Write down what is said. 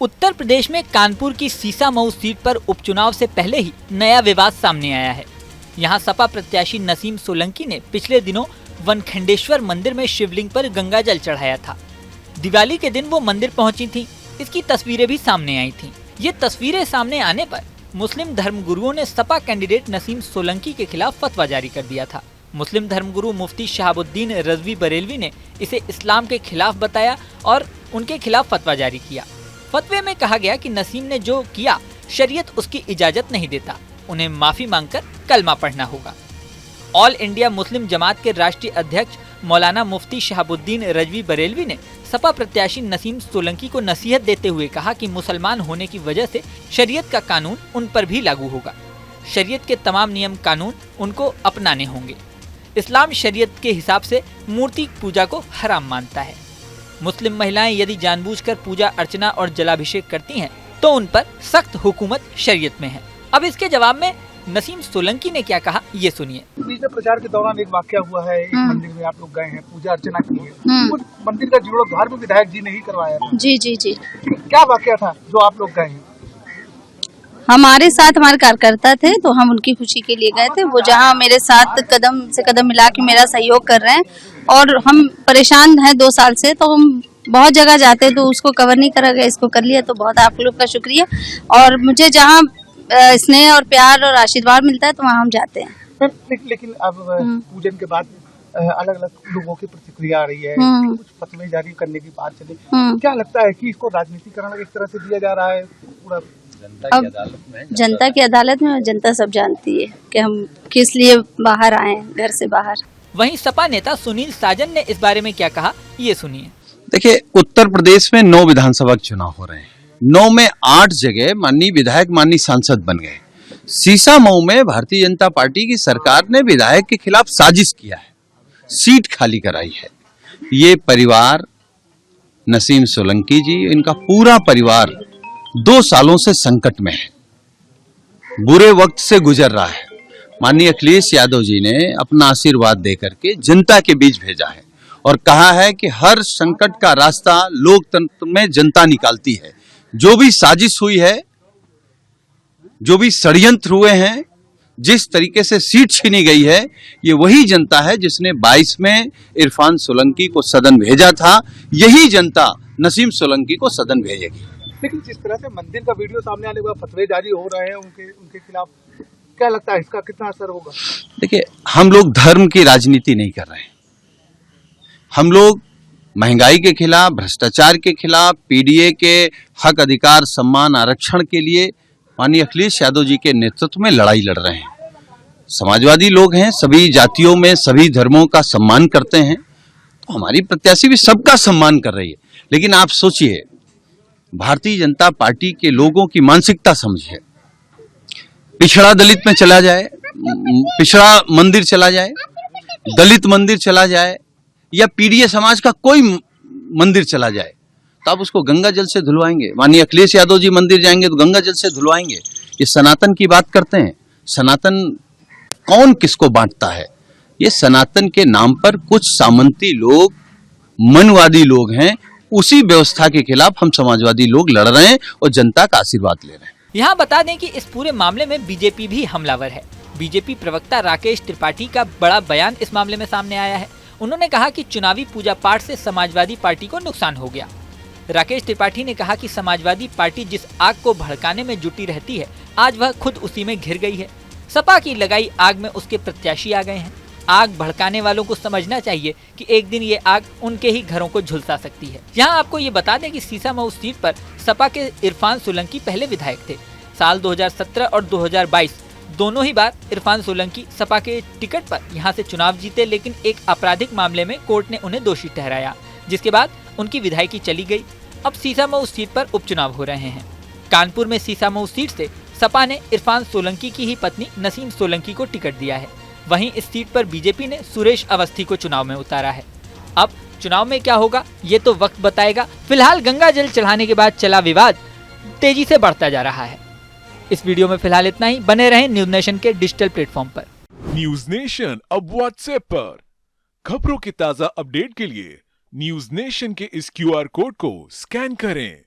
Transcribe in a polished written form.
उत्तर प्रदेश में कानपुर की सीसामऊ सीट पर उपचुनाव से पहले ही नया विवाद सामने आया है। यहां सपा प्रत्याशी नसीम सोलंकी ने पिछले दिनों वनखंडेश्वर मंदिर में शिवलिंग पर गंगा जल चढ़ाया था। दिवाली के दिन वो मंदिर पहुंची थीं। इसकी तस्वीरें भी सामने आई थीं। ये तस्वीरें सामने आने पर मुस्लिम धर्मगुरुओं ने सपा कैंडिडेट नसीम सोलंकी के खिलाफ फतवा जारी कर दिया था। मुस्लिम धर्मगुरु मुफ्ती शहाबुद्दीन रज़वी बरेलवी ने इसे इस्लाम के खिलाफ बताया और उनके खिलाफ फतवा जारी किया। फतवे में कहा गया कि नसीम ने जो किया शरीयत उसकी इजाजत नहीं देता, उन्हें माफी मांगकर कलमा पढ़ना होगा। ऑल इंडिया मुस्लिम जमात के राष्ट्रीय अध्यक्ष मौलाना मुफ्ती शहाबुद्दीन रज़वी बरेलवी ने सपा प्रत्याशी नसीम सोलंकी को नसीहत देते हुए कहा कि मुसलमान होने की वजह से शरीयत का कानून उन पर भी लागू होगा। शरीयत के तमाम नियम कानून उनको अपनाने होंगे। इस्लाम शरीयत के हिसाब से मूर्ति पूजा को हराम मानता है। मुस्लिम महिलाएं यदि जानबूझकर पूजा अर्चना और जलाभिषेक करती हैं तो उन पर सख्त हुकूमत शरीयत में है। अब इसके जवाब में नसीम सोलंकी ने क्या कहा, ये सुनिए। बीच में प्रचार के दौरान एक वाकया हुआ है, एक मंदिर में आप लोग गए हैं पूजा अर्चना के लिए, उस मंदिर का जीर्णोद्धार भी विधायक जी ने ही करवाया था। जी जी जी। क्या वाकया था जो आप लोग गए हैं? हमारे साथ हमारे कार्यकर्ता थे तो हम उनकी खुशी के लिए गए थे। वो जहाँ मेरे साथ कदम से कदम मिला के मेरा सहयोग कर रहे हैं और हम परेशान हैं 2 साल से, तो हम बहुत जगह जाते हैं तो उसको कवर नहीं करा गया, इसको कर लिया, तो बहुत आप लोग का शुक्रिया। और मुझे जहाँ स्नेह और प्यार और आशीर्वाद मिलता है तो वहाँ हम जाते हैं। लेकिन अब पूजन के बाद अलग अलग लोगों की प्रतिक्रिया आ रही है, कुछ फतवे जारी करने की बात चली। क्या लगता है कि इसको राजनीतिकरण एक तरह से दिया जा रहा है? पूरा जनता की अदालत में जनता सब जानती है कि हम किस लिए बाहर आए हैं, घर से बाहर। वहीं सपा नेता सुनील साजन ने इस बारे में क्या कहा, ये सुनिए। देखिए, उत्तर प्रदेश में 9 विधानसभा चुनाव हो रहे हैं। 9 में 8 जगह माननीय विधायक माननीय सांसद बन गए। सीसामऊ में भारतीय जनता पार्टी की सरकार ने विधायक के खिलाफ साजिश किया है, सीट खाली कराई है। ये परिवार नसीम सोलंकी जी, इनका पूरा परिवार 2 सालों से संकट में है, बुरे वक्त से गुजर रहा है। माननीय अखिलेश यादव जी ने अपना आशीर्वाद देकर के जनता के बीच भेजा है और कहा है कि हर संकट का रास्ता लोकतंत्र में जनता निकालती है। जो भी साजिश हुई है, जो भी षड्यंत्र हुए हैं, जिस तरीके से सीट छीनी गई है, ये वही जनता है जिसने 22 में इरफान सोलंकी को सदन भेजा था। यही जनता नसीम सोलंकी को सदन भेजेगी। लेकिन जिस तरह से मंदिर का वीडियो सामने आने के बाद फतवे जारी हो रहे हैं उनके खिलाफ, क्या लगता है इसका कितना असर होगा? देखिए, हम लोग धर्म की राजनीति नहीं कर रहे हैं। हम लोग महंगाई के खिलाफ, भ्रष्टाचार के खिलाफ, पीडीए के हक अधिकार सम्मान आरक्षण के लिए माननीय अखिलेश यादव जी के नेतृत्व में लड़ाई लड़ रहे हैं। समाजवादी लोग हैं, सभी जातियों में सभी धर्मों का सम्मान करते हैं, तो हमारी प्रत्याशी भी सबका सम्मान कर रही है। लेकिन आप सोचिए, भारतीय जनता पार्टी के लोगों की मानसिकता समझिए। पिछड़ा दलित में चला जाए, पिछड़ा मंदिर चला जाए, दलित मंदिर चला जाए या पीडीए समाज का कोई मंदिर चला जाए, तो आप उसको गंगा जल से धुलवाएंगे। माननीय अखिलेश यादव जी मंदिर जाएंगे तो गंगा जल से धुलवाएंगे। ये सनातन की बात करते हैं। सनातन कौन किसको बांटता है? ये सनातन के नाम पर कुछ सामंती लोग, मनवादी लोग हैं। उसी व्यवस्था के खिलाफ हम समाजवादी लोग लड़ रहे हैं और जनता का आशीर्वाद ले रहे हैं। यहाँ बता दें कि इस पूरे मामले में बीजेपी भी हमलावर है। बीजेपी प्रवक्ता राकेश त्रिपाठी का बड़ा बयान इस मामले में सामने आया है। उन्होंने कहा कि चुनावी पूजा पाठ से समाजवादी पार्टी को नुकसान हो गया। राकेश त्रिपाठी ने कहा कि समाजवादी पार्टी जिस आग को भड़काने में जुटी रहती है, आज वह खुद उसी में घिर गई है। सपा की लगाई आग में उसके प्रत्याशी आ गए हैं। आग भड़काने वालों को समझना चाहिए कि एक दिन ये आग उनके ही घरों को झुलसा सकती है। यहाँ आपको ये बता दें कि सीसामऊ सीट पर सपा के इरफान सोलंकी पहले विधायक थे। साल 2017 और 2022 दोनों ही बार इरफान सोलंकी सपा के टिकट पर यहाँ से चुनाव जीते, लेकिन एक आपराधिक मामले में कोर्ट ने उन्हें दोषी ठहराया, जिसके बाद उनकी विधायकी चली गई। अब सीसामऊ सीट पर उपचुनाव हो रहे हैं। कानपुर में सीसामऊ सीट से सपा ने इरफान सोलंकी की ही पत्नी नसीम सोलंकी को टिकट दिया है। वहीं इस सीट पर बीजेपी ने सुरेश अवस्थी को चुनाव में उतारा है। अब चुनाव में क्या होगा ये तो वक्त बताएगा। फिलहाल गंगा जल चढ़ाने के बाद चला विवाद तेजी से बढ़ता जा रहा है। इस वीडियो में फिलहाल इतना ही। बने रहें न्यूज नेशन के डिजिटल प्लेटफॉर्म पर। न्यूज नेशन अब व्हाट्सएप पर खबरों की ताजा अपडेट के लिए न्यूज नेशन के इस QR कोड को स्कैन करें।